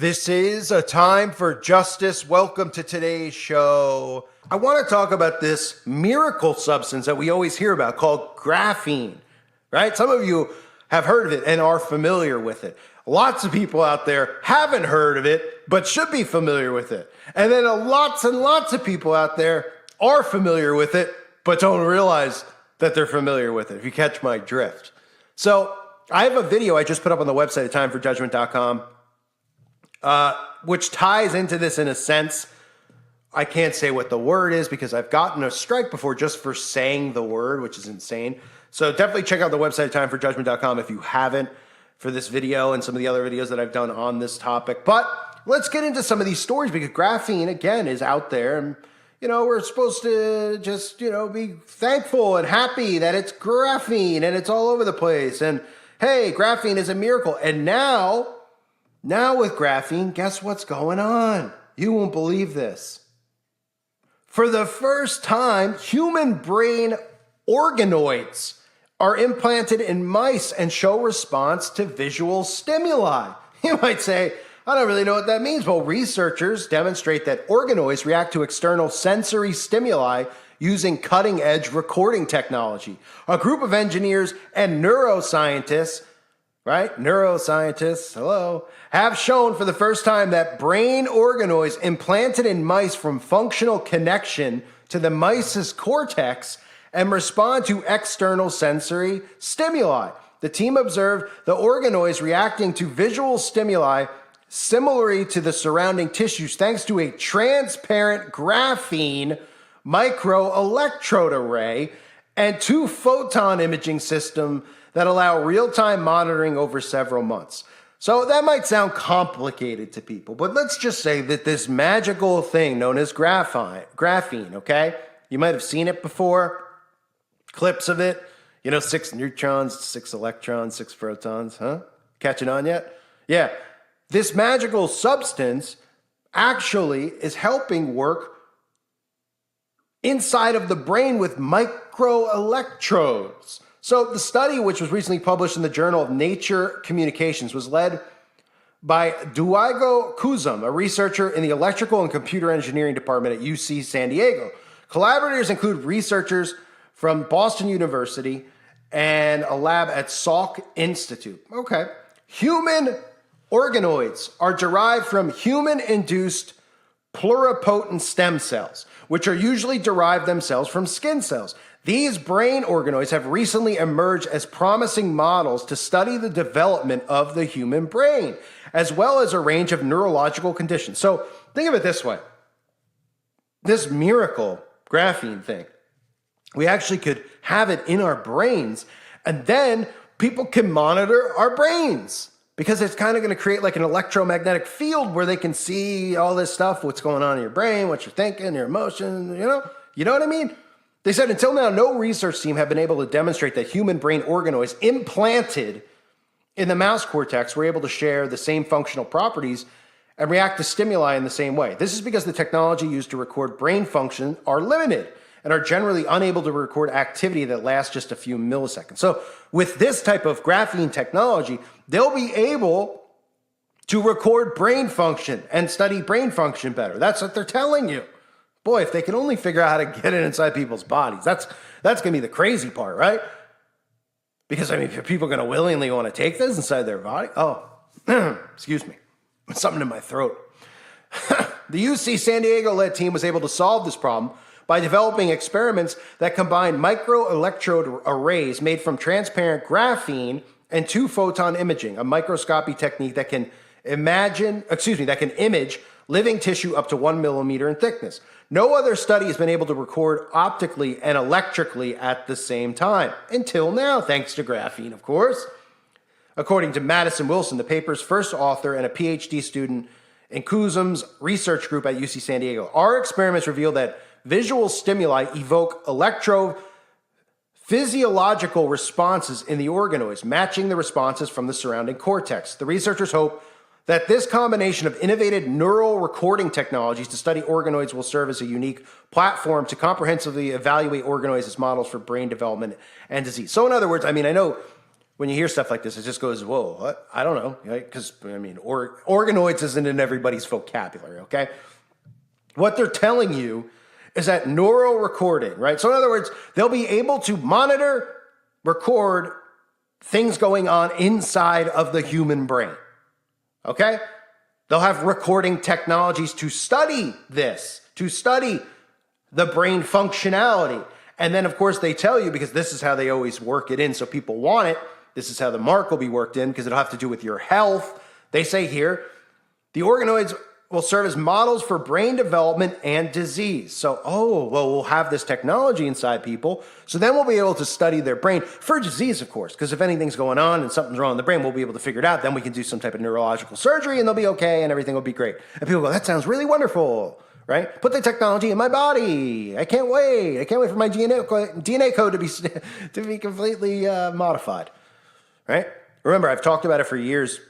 This is a time for justice. Welcome to today's show. I want to talk about this miracle substance that we always hear about called graphene, right? Some of you have heard of it and are familiar with it. Lots of people out there haven't heard of it, but should be familiar with it. And then lots and lots of people out there are familiar with it, but don't realize that they're familiar with it, if you catch my drift. So I have a video I just put up on the website at timeforjudgment.com. Which ties into this in a sense. I can't say what the word is because I've gotten a strike before just for saying the word, which is insane. So definitely check out the website, timeforjudgment.com, if you haven't, for this video and some of the other videos that I've done on this topic. But let's get into some of these stories because graphene, again, is out there. And, we're supposed to just, be thankful and happy that it's graphene and it's all over the place. And, hey, graphene is a miracle. And now with graphene, guess what's going on? You won't believe this. For the first time, human brain organoids are implanted in mice and show response to visual stimuli. You might say, I don't really know what that means. Well, researchers demonstrate that organoids react to external sensory stimuli using cutting-edge recording technology. A group of engineers and neuroscientists, hello, have shown for the first time that brain organoids implanted in mice from functional connection to the mice's cortex and respond to external sensory stimuli. The team observed the organoids reacting to visual stimuli similarly to the surrounding tissues thanks to a transparent graphene microelectrode array and 2 photon imaging system that allow real-time monitoring over several months. So that might sound complicated to people, but let's just say that this magical thing known as graphene, okay? You might have seen it before, clips of it. 6 neutrons, 6 electrons, 6 protons, huh? Catching on yet? Yeah. This magical substance actually is helping work inside of the brain with microelectrodes. So the study, which was recently published in the Journal of Nature Communications, was led by Duigo Kuzum, a researcher in the Electrical and Computer Engineering Department at UC San Diego. Collaborators include researchers from Boston University and a lab at Salk Institute. Okay. Human organoids are derived from human-induced pluripotent stem cells, which are usually derived themselves from skin cells. These brain organoids have recently emerged as promising models to study the development of the human brain, as well as a range of neurological conditions. So think of it this way. This miracle graphene thing, we actually could have it in our brains, and then people can monitor our brains because it's kind of going to create like an electromagnetic field where they can see all this stuff, what's going on in your brain, what you're thinking, your emotions, you know what I mean? They said until now, no research team have been able to demonstrate that human brain organoids implanted in the mouse cortex were able to share the same functional properties and react to stimuli in the same way. This is because the technology used to record brain function are limited and are generally unable to record activity that lasts just a few milliseconds. So with this type of graphene technology, they'll be able to record brain function and study brain function better. That's what they're telling you. Boy, if they can only figure out how to get it inside people's bodies, that's going to be the crazy part, right? Because, if people are going to willingly want to take this inside their body, excuse me, something in my throat. The UC San Diego-led team was able to solve this problem by developing experiments that combine microelectrode arrays made from transparent graphene and 2 photon imaging, a microscopy technique that can image living tissue up to 1 millimeter in thickness. No other study has been able to record optically and electrically at the same time, until now, thanks to graphene, of course. According to Madison Wilson, the paper's first author and a PhD student in Kuzum's research group at UC San Diego, our experiments reveal that visual stimuli evoke electrophysiological responses in the organoids, matching the responses from the surrounding cortex. The researchers hope that this combination of innovative neural recording technologies to study organoids will serve as a unique platform to comprehensively evaluate organoids as models for brain development and disease. So in other words, I know when you hear stuff like this, it just goes, whoa, what? I don't know. Because, I mean, organoids isn't in everybody's vocabulary, okay? What they're telling you is that neural recording, right? So in other words, they'll be able to monitor, record things going on inside of the human brain, okay? They'll have recording technologies to study this, to study the brain functionality. And then, of course, they tell you, because this is how they always work it in, so people want it, this is how the mark will be worked in, because it'll have to do with your health. They say here, the organoids will serve as models for brain development and disease. So, we'll have this technology inside people, so then we'll be able to study their brain for disease, of course, because if anything's going on and something's wrong in the brain, we'll be able to figure it out. Then we can do some type of neurological surgery, and they'll be okay, and everything will be great. And people go, that sounds really wonderful, right? Put the technology in my body. I can't wait. I can't wait for my DNA code to be completely modified, right? Remember, I've talked about it for years.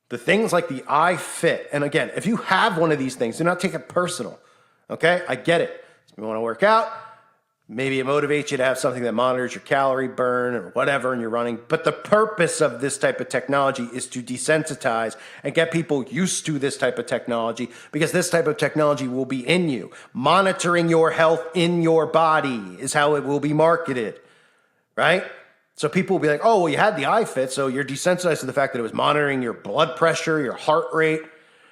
The things like the iFit, and again, if you have one of these things, do not take it personal, okay? I get it. You want to work out, maybe it motivates you to have something that monitors your calorie burn or whatever, and you're running. But the purpose of this type of technology is to desensitize and get people used to this type of technology, because this type of technology will be in you. Monitoring your health in your body is how it will be marketed, right? So people will be like, oh, well, you had the iFit, so you're desensitized to the fact that it was monitoring your blood pressure, your heart rate.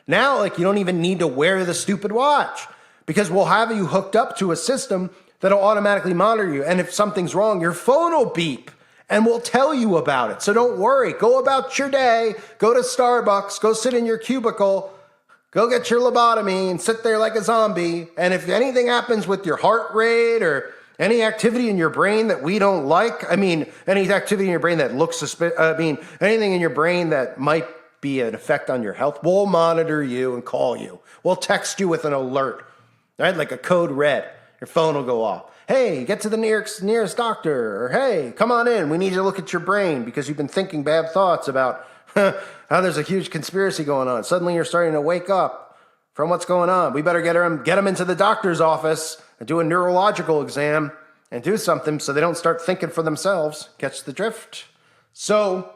Now, like, you don't even need to wear the stupid watch, because we'll have you hooked up to a system that'll automatically monitor you. And if something's wrong, your phone will beep and we'll tell you about it. So don't worry. Go about your day. Go to Starbucks. Go sit in your cubicle. Go get your lobotomy and sit there like a zombie. And if anything happens with your heart rate or any activity in your brain that we don't like, I mean, any activity in your brain that looks suspicious, anything in your brain that might be an effect on your health, we'll monitor you and call you. We'll text you with an alert, right? Like a code red. Your phone will go off. Hey, get to the nearest doctor. Or hey, come on in. We need to look at your brain because you've been thinking bad thoughts about how there's a huge conspiracy going on. Suddenly you're starting to wake up from what's going on. We better get them into the doctor's office and do a neurological exam and do something so they don't start thinking for themselves. Catch the drift? So,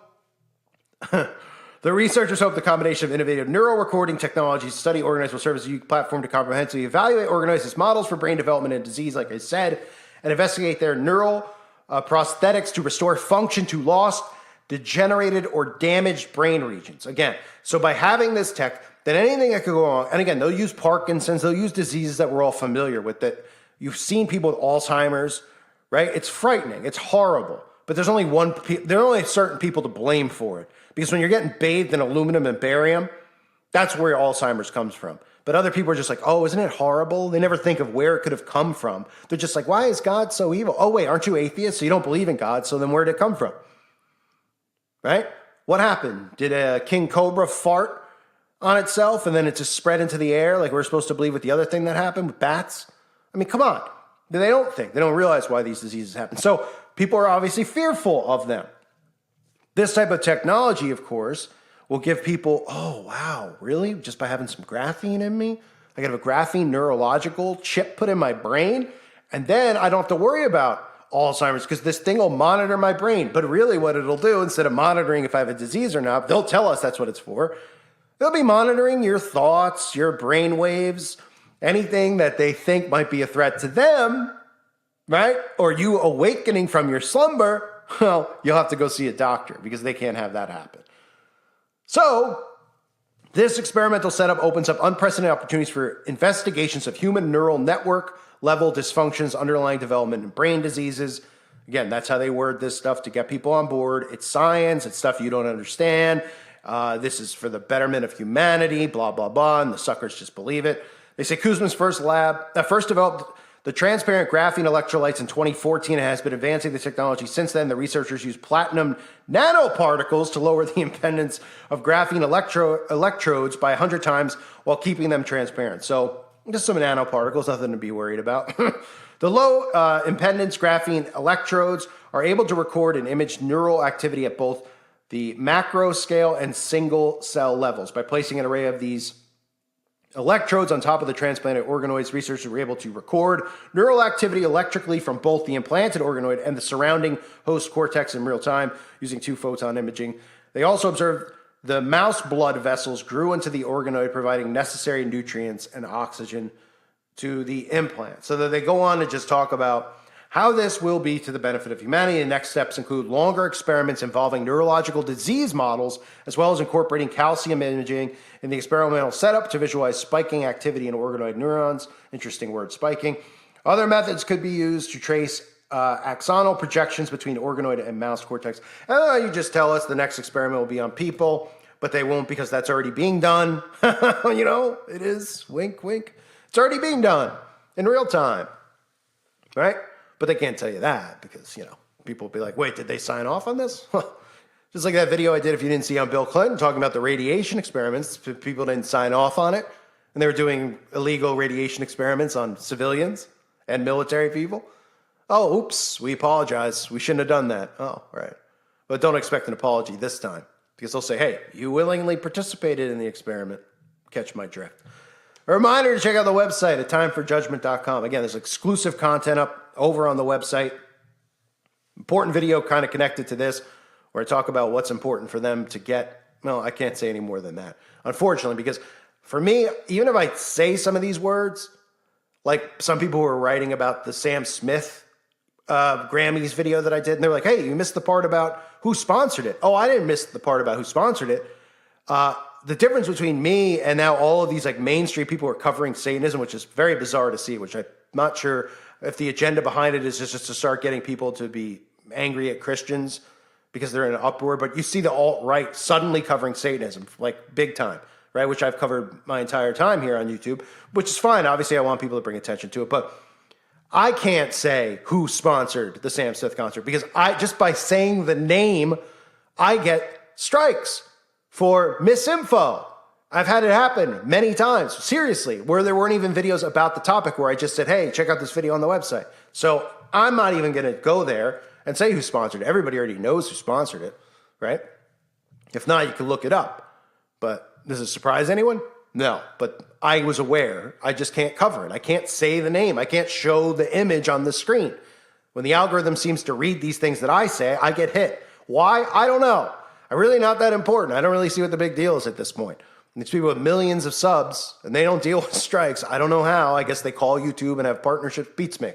the researchers hope the combination of innovative neural recording technologies, study organoids, will serve as a unique platform to comprehensively evaluate organoids as models for brain development and disease, like I said, and investigate their neural prosthetics to restore function to lost, degenerated, or damaged brain regions. Again, so by having this tech, then anything that could go wrong, and again, they'll use Parkinson's, they'll use diseases that we're all familiar with, that you've seen people with Alzheimer's, right? It's frightening. It's horrible. But there are only certain people to blame for it. Because when you're getting bathed in aluminum and barium, that's where Alzheimer's comes from. But other people are just like, oh, isn't it horrible? They never think of where it could have come from. They're just like, why is God so evil? Oh, wait, aren't you atheists? So you don't believe in God, so then where did it come from? Right? What happened? Did a king cobra fart on itself and then it just spread into the air like we're supposed to believe with the other thing that happened with bats? I mean, come on. They don't think. They don't realize why these diseases happen. So people are obviously fearful of them. This type of technology, of course, will give people, oh, wow, really? Just by having some graphene in me? I can have a graphene neurological chip put in my brain, and then I don't have to worry about Alzheimer's because this thing will monitor my brain. But really what it'll do, instead of monitoring if I have a disease or not, they'll tell us that's what it's for. They'll be monitoring your thoughts, your brain waves, anything that they think might be a threat to them, right? Or you awakening from your slumber. Well, you'll have to go see a doctor because they can't have that happen. So, this experimental setup opens up unprecedented opportunities for investigations of human neural network level dysfunctions, underlying development in brain diseases. Again, that's how they word this stuff to get people on board. It's science. It's stuff you don't understand. This is for the betterment of humanity, blah, blah, blah, and the suckers just believe it. They say Kuzma's first developed the transparent graphene electrolytes in 2014 and has been advancing the technology since then. The researchers used platinum nanoparticles to lower the impedance of graphene electrodes by 100 times while keeping them transparent. So just some nanoparticles, nothing to be worried about. The low impedance graphene electrodes are able to record and image neural activity at both the macro scale and single cell levels. By placing an array of these electrodes on top of the transplanted organoids. Researchers were able to record neural activity electrically from both the implanted organoid and the surrounding host cortex in real time using 2-photon imaging. They also observed the mouse blood vessels grew into the organoid, providing necessary nutrients and oxygen to the implant. So that they go on to just talk about how this will be to the benefit of humanity. The next steps include longer experiments involving neurological disease models, as well as incorporating calcium imaging in the experimental setup to visualize spiking activity in organoid neurons. Interesting word, spiking. Other methods could be used to trace axonal projections between organoid and mouse cortex. You just tell us the next experiment will be on people, but they won't because that's already being done. You know, it is. Wink, wink. It's already being done in real time, right? But they can't tell you that because, you know, people will be like, wait, did they sign off on this? Just like that video I did, if you didn't see, on Bill Clinton talking about the radiation experiments. People didn't sign off on it. And they were doing illegal radiation experiments on civilians and military people. Oh, oops, we apologize. We shouldn't have done that. Oh, right. But don't expect an apology this time because they'll say, hey, you willingly participated in the experiment. Catch my drift. A reminder to check out the website at timeforjudgment.com. Again, there's exclusive content up over on the website. Important video kind of connected to this where I talk about what's important for them to get. No, I can't say any more than that, unfortunately, because for me, even if I say some of these words, like some people were writing about the Sam Smith Grammys video that I did, and they're like, hey, you missed the part about who sponsored it. Oh, I didn't miss the part about who sponsored it. The difference between me and now all of these like mainstream people who are covering Satanism, which is very bizarre to see, which I'm not sure if the agenda behind it is just to start getting people to be angry at Christians because they're in an uproar. But you see the alt-right suddenly covering Satanism, like big time, right? Which I've covered my entire time here on YouTube, which is fine. Obviously, I want people to bring attention to it. But I can't say who sponsored the Sam Smith concert because just by saying the name, I get strikes for misinfo. I've had it happen many times, seriously, where there weren't even videos about the topic where I just said, hey, check out this video on the website. So I'm not even going to go there and say who sponsored it. Everybody already knows who sponsored it, right? If not, you can look it up. But does it surprise anyone? No, but I was aware. I just can't cover it. I can't say the name. I can't show the image on the screen. When the algorithm seems to read these things that I say, I get hit. Why? I don't know. I'm really not that important. I don't really see what the big deal is at this point. And these people with millions of subs, and they don't deal with strikes. I don't know how. I guess they call YouTube and have partnerships. Beats me.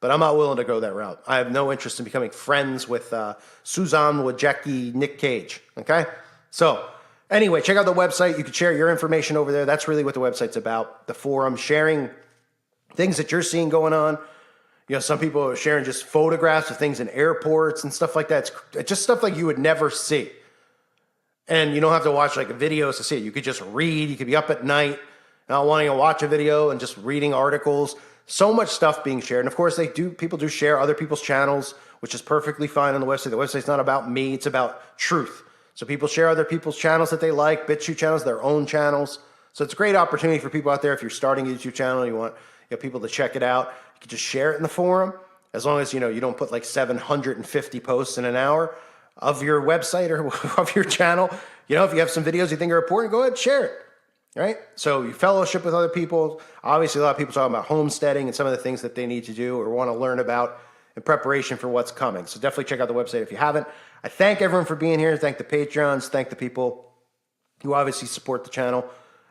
But I'm not willing to go that route. I have no interest in becoming friends with Suzanne Wojcicki, Nick Cage. Okay? So, anyway, check out the website. You can share your information over there. That's really what the website's about. The forum, sharing things that you're seeing going on. You know, some people are sharing just photographs of things in airports and stuff like that. It's just stuff like you would never see. And you don't have to watch like videos to see it. You could just read. You could be up at night, not wanting to watch a video and just reading articles. So much stuff being shared. And of course, people do share other people's channels, which is perfectly fine on the website. The website's not about me. It's about truth. So people share other people's channels that they like, BitChute channels, their own channels. So it's a great opportunity for people out there. If you're starting a YouTube channel, you want people to check it out. You can just share it in the forum. As long as, you don't put like 750 posts in an hour of your website or of your channel. If you have some videos you think are important, go ahead and share it, right? So you fellowship with other people. Obviously, a lot of people talking about homesteading and some of the things that they need to do or want to learn about in preparation for what's coming. So definitely check out the website if you haven't. I thank everyone for being here. Thank the Patreons. Thank the people who obviously support the channel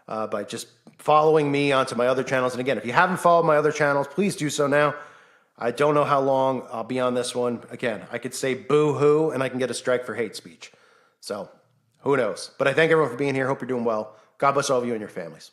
by just following me onto my other channels. And again, if you haven't followed my other channels, please do so now. I don't know how long I'll be on this one. Again, I could say boo-hoo and I can get a strike for hate speech. So who knows? But I thank everyone for being here. Hope you're doing well. God bless all of you and your families.